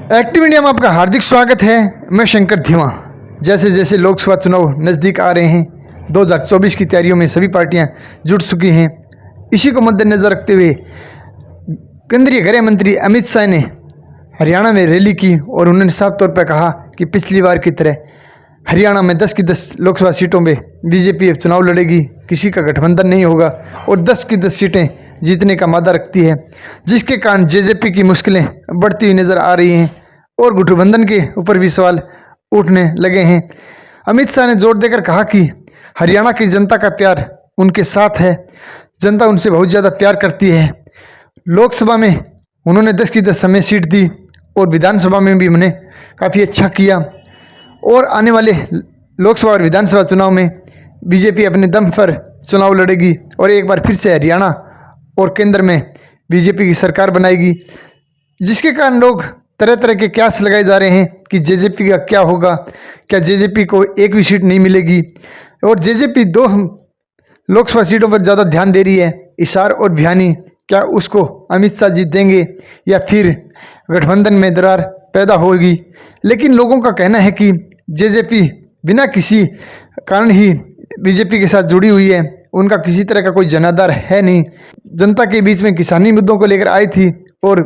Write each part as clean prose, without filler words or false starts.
Active India में आपका हार्दिक स्वागत है। मैं शंकर धीमा। जैसे जैसे लोकसभा चुनाव नज़दीक आ रहे हैं, 2024 की तैयारियों में सभी पार्टियां जुट चुकी हैं। इसी को मद्देनज़र रखते हुए केंद्रीय गृह मंत्री अमित शाह ने हरियाणा में रैली की और उन्होंने साफ तौर पर कहा कि पिछली बार की तरह हरियाणा में 10 की 10 लोकसभा सीटों में बीजेपी अब चुनाव लड़ेगी, किसी का गठबंधन नहीं होगा और 10 की 10 सीटें जीतने का मादा रखती है, जिसके कारण जेजेपी की मुश्किलें बढ़ती हुई नज़र आ रही हैं और गठबंधन के ऊपर भी सवाल उठने लगे हैं। अमित शाह ने जोर देकर कहा कि हरियाणा की जनता का प्यार उनके साथ है, जनता उनसे बहुत ज़्यादा प्यार करती है। लोकसभा में उन्होंने 10 की 10 हमें सीट दी और विधानसभा में भी उन्होंने काफ़ी अच्छा किया और आने वाले लोकसभा और विधानसभा चुनाव में बीजेपी अपने दम पर चुनाव लड़ेगी और एक बार फिर से हरियाणा और केंद्र में बीजेपी की सरकार बनाएगी, जिसके कारण लोग तरह तरह के कयास लगाए जा रहे हैं कि जेजेपी का क्या होगा, क्या जेजेपी को एक भी सीट नहीं मिलेगी और जेजेपी 2 लोकसभा सीटों पर ज़्यादा ध्यान दे रही है। हिसार और भिवानी क्या उसको अमित शाह जी देंगे या फिर गठबंधन में दरार पैदा होगी। लेकिन लोगों का कहना है कि जेजेपी बिना किसी कारण ही बीजेपी के साथ जुड़ी हुई है, उनका किसी तरह का कोई जनाधार है नहीं। जनता के बीच में किसानी मुद्दों को लेकर आई थी और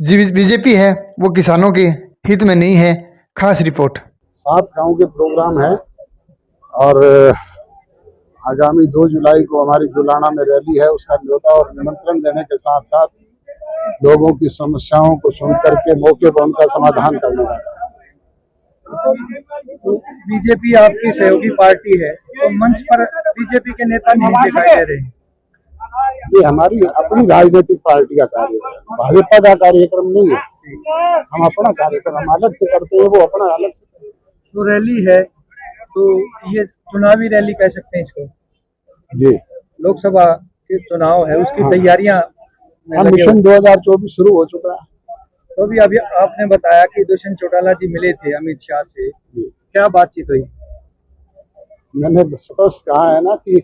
बीजेपी है वो किसानों के हित में नहीं है। खास रिपोर्ट। 7 गांव के प्रोग्राम है और आगामी 2 जुलाई को हमारी जुलाना में रैली है, उसका न्योता और निमंत्रण देने के साथ साथ लोगों की समस्याओं को सुन करके मौके पर उनका समाधान करने का। तो बीजेपी आपकी सहयोगी पार्टी है, तो मंच पर बीजेपी के नेता नहीं दिखाई दे रहे हैं। ये हमारी अपनी राजनीतिक पार्टी का कार्यक्रम, भाजपा का कार्यक्रम नहीं है। हम अपना कार्यक्रम हम अलग से करते हैं, वो अपना अलग से करते हैं। तो रैली है तो ये चुनावी रैली कह सकते हैं इसको जी। लोकसभा के चुनाव है उसकी तैयारियां मिशन 2024 शुरू हो चुका है। तो भी अभी आपने बताया कि दुष्यंत चौटाला जी मिले थे अमित शाह से, क्या बातचीत हुई? मैंने स्पष्ट कहा है ना कि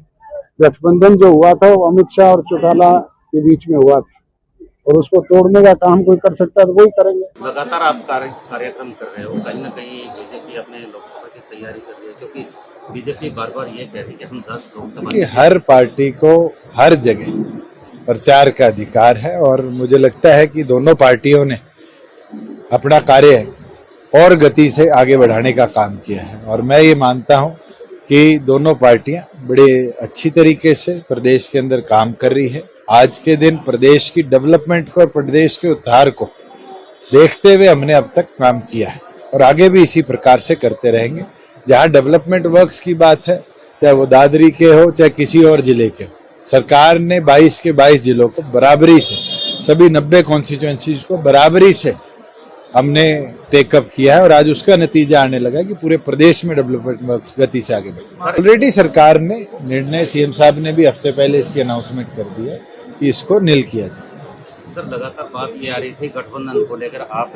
गठबंधन जो हुआ था वो अमित शाह और चौटाला के बीच में हुआ था और उसको तोड़ने का काम कोई कर सकता है तो वही करेंगे। लगातार आप कार्यक्रम कर रहे हो, कहीं ना कहीं बीजेपी अपने लोकसभा की तैयारी कर रही है, क्योंकि बीजेपी बार बार ये कहती है कि हम 10 लोकसभा। हर पार्टी को हर जगह प्रचार का अधिकार है और मुझे लगता है कि दोनों पार्टियों ने अपना कार्य और गति से आगे बढ़ाने का काम किया है और मैं ये मानता हूं कि दोनों पार्टियां बड़े अच्छी तरीके से प्रदेश के अंदर काम कर रही है। आज के दिन प्रदेश की डेवलपमेंट को और प्रदेश के उद्धार को देखते हुए हमने अब तक काम किया है और आगे भी इसी प्रकार से करते रहेंगे। जहां डेवलपमेंट वर्क्स की बात है, चाहे वो दादरी के हो चाहे किसी और जिले के हो, सरकार ने 22 के 22 जिलों को बराबरी से, सभी 90 कॉन्स्टिट्यूएंसीज को बराबरी से हमने टेकअप किया है और आज उसका नतीजा आने लगा कि पूरे प्रदेश में डेवलपमेंट वर्क्स गति से आगे बढ़े। ऑलरेडी सरकार ने निर्णय, सीएम साहब ने भी हफ्ते पहले इसकी अनाउंसमेंट कर दिया कि इसको नील किया जाए। सर, लगातार बात ये आ रही थी गठबंधन को लेकर, आप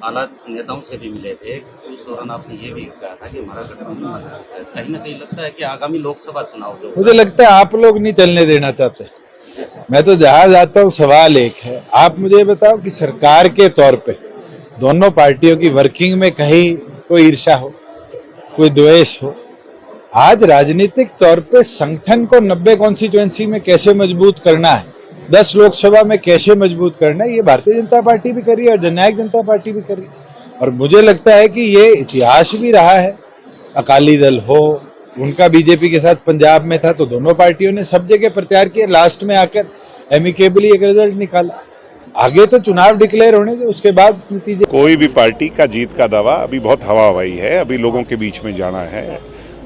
आला नेताओं से भी मिले थे, उस दौरान आपने ये भी कहा था कि हमारा गठबंधन मजबूत है। कहीं ना कहीं लगता है कि आगामी लोकसभा चुनाव जो मुझे लगता है आप लोग नहीं चलने देना चाहते। मैं तो जहां जाता हूं सवाल एक है, आप मुझे बताओ कि सरकार के तौर पे दोनों पार्टियों की वर्किंग में कहीं कोई ईर्ष्या हो, कोई द्वेष हो? आज राजनीतिक तौर पे संगठन को 90 कॉन्स्टिट्यूएंसी में कैसे मजबूत करना है, 10 लोकसभा में कैसे मजबूत करना है, ये भारतीय जनता पार्टी भी कर रही है और जननायक जनता पार्टी भी कर रही है। और मुझे लगता है कि ये इतिहास भी रहा है। अकाली दल हो, उनका बीजेपी के साथ पंजाब में था तो दोनों पार्टियों ने सब जगह प्रचार किया, लास्ट में आकर एमिकेबली एक रिजल्ट निकाला। आगे तो चुनाव डिक्लेयर होने दे, उसके बाद नतीजे। कोई भी पार्टी का जीत का दावा अभी बहुत हवा हवाई है, अभी लोगों के बीच में जाना है।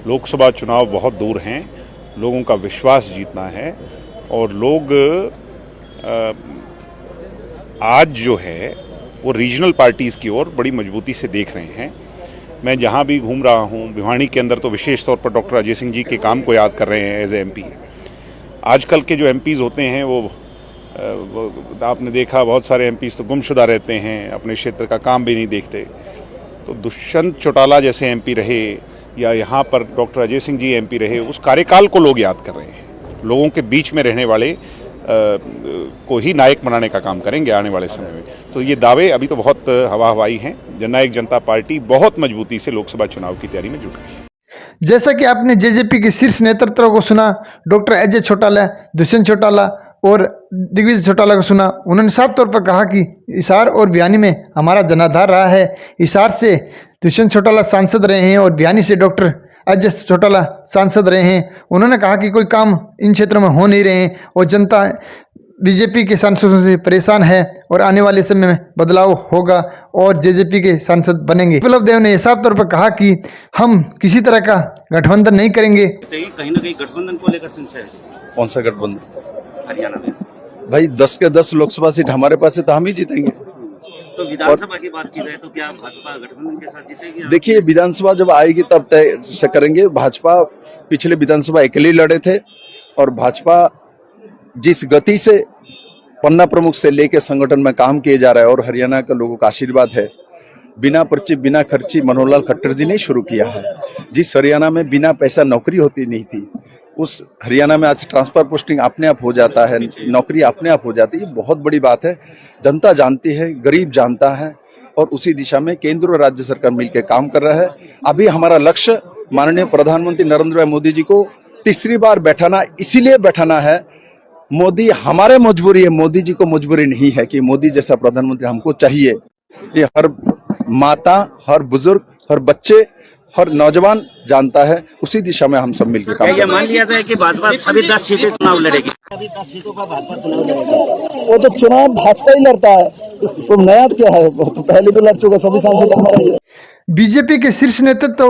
लोकसभा चुनाव बहुत दूर हैं, लोगों का विश्वास जीतना है और लोग आज जो है वो रीजनल पार्टीज़ की ओर बड़ी मजबूती से देख रहे हैं। मैं जहाँ भी घूम रहा हूँ, भिवानी के अंदर तो विशेष तौर पर डॉक्टर अजय सिंह जी के काम को याद कर रहे हैं एज ए एमपी। आजकल के जो एमपीज़ होते हैं वो आपने देखा, बहुत सारे एमपीज़ तो गुमशुदा रहते हैं, अपने क्षेत्र का काम भी नहीं देखते। तो दुष्यंत चौटाला जैसे एमपी रहे या यहाँ पर डॉक्टर अजय सिंह जी एमपी रहे, उस कार्यकाल को लोग याद कर रहे हैं। लोगों के बीच में रहने वाले को ही नायक बनाने का काम करेंगे आने वाले समय में। तो ये दावे अभी तो बहुत हवा हवाई हैं। जननायक जनता पार्टी बहुत मजबूती से लोकसभा चुनाव की तैयारी में जुट गई है। जैसा कि आपने जेजेपी के शीर्ष नेतृत्व को सुना, डॉक्टर अजय चौटाला, दुष्यंत चौटाला और दिग्विजय चौटाला को सुना, उन्होंने साफ तौर पर कहा कि हिसार और भिवानी में हमारा जनाधार रहा है। हिसार से दुष्यंत चौटाला सांसद रहे हैं और भिवानी से डॉक्टर अजय चौटाला सांसद रहे हैं। उन्होंने कहा कि कोई काम इन क्षेत्रों में हो नहीं रहे हैं और जनता बीजेपी के सांसदों से परेशान है और आने वाले समय में बदलाव होगा और जेजेपी के सांसद बनेंगे। विप्लव देव ने साफ तौर पर कहा कि हम किसी तरह का गठबंधन नहीं करेंगे। कहीं ना कहीं गठबंधन को लेकर संशय है। कौन सा गठबंधन? हरियाणा में भाई 10 के 10 लोकसभा सीट हमारे पास है तो हम ही जीतेंगे। तो विधानसभा की बात की जाए तो क्या भाजपा गठबंधन के साथ जीतेगी? देखिए, विधानसभा जब आएगी तब तय से करेंगे। भाजपा पिछले विधानसभा अकेले लड़े थे और भाजपा जिस गति से पन्ना प्रमुख से लेके संगठन में काम किए जा रहा है और हरियाणा के लोगों का आशीर्वाद है। बिना पर्ची बिना खर्ची मनोहर लाल खट्टर जी ने शुरू किया है। जिस हरियाणा में बिना पैसा नौकरी होती नहीं थी, उस हरियाणा में आज ट्रांसफर पोस्टिंग अपने आप हो जाता है, नौकरी अपने आप हो जाती है। ये बहुत बड़ी बात है। जनता जानती है, गरीब जानता है और उसी दिशा में केंद्र और राज्य सरकार मिलकर काम कर रहा है। अभी हमारा लक्ष्य माननीय प्रधानमंत्री नरेंद्र भाई मोदी जी को तीसरी बार बैठाना, इसीलिए बैठाना है। मोदी हमारे मजबूरी है, मोदी जी को मजबूरी नहीं है कि मोदी जैसा प्रधानमंत्री हमको चाहिए। ये हर माता, हर बुजुर्ग, हर बच्चे, हर नौजवान जानता है। उसी दिशा में हम सब मिलकर काम ये मान लिया जाए कि भाजपा सभी 10 सीटें चुनाव लड़ेगी। सभी 10 सीटों पर भाजपा चुनाव लड़ेगी। वो तो चुनाव भाजपा ही लड़ता है, तो नया क्या है? वो तो पहले भी लड़ चुका, सभी सांसद हमारा ही है। बीजेपी के शीर्ष नेतृत्व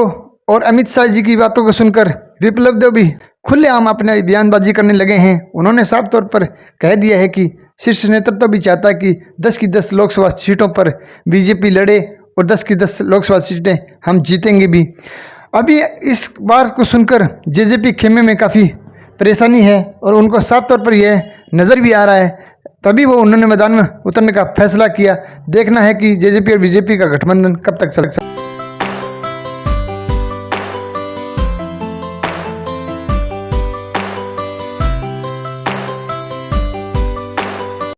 और अमित शाह जी की बातों को सुनकर विप्लव देव भी खुलेआम अपने बयानबाजी करने लगे हैं। उन्होंने साफ तौर पर कह दिया है कि शीर्ष नेतृत्व भी चाहता है कि 10 की 10 लोकसभा सीटों पर बीजेपी लड़े और 10 की 10 लोकसभा सीटें हम जीतेंगे भी। अभी इस बात को सुनकर जेजेपी खेमे में काफ़ी परेशानी है और उनको साफ तौर पर यह नज़र भी आ रहा है, तभी वो उन्होंने मैदान में उतरने का फैसला किया। देखना है कि जेजेपी और बीजेपी का गठबंधन कब तक चल सकता है।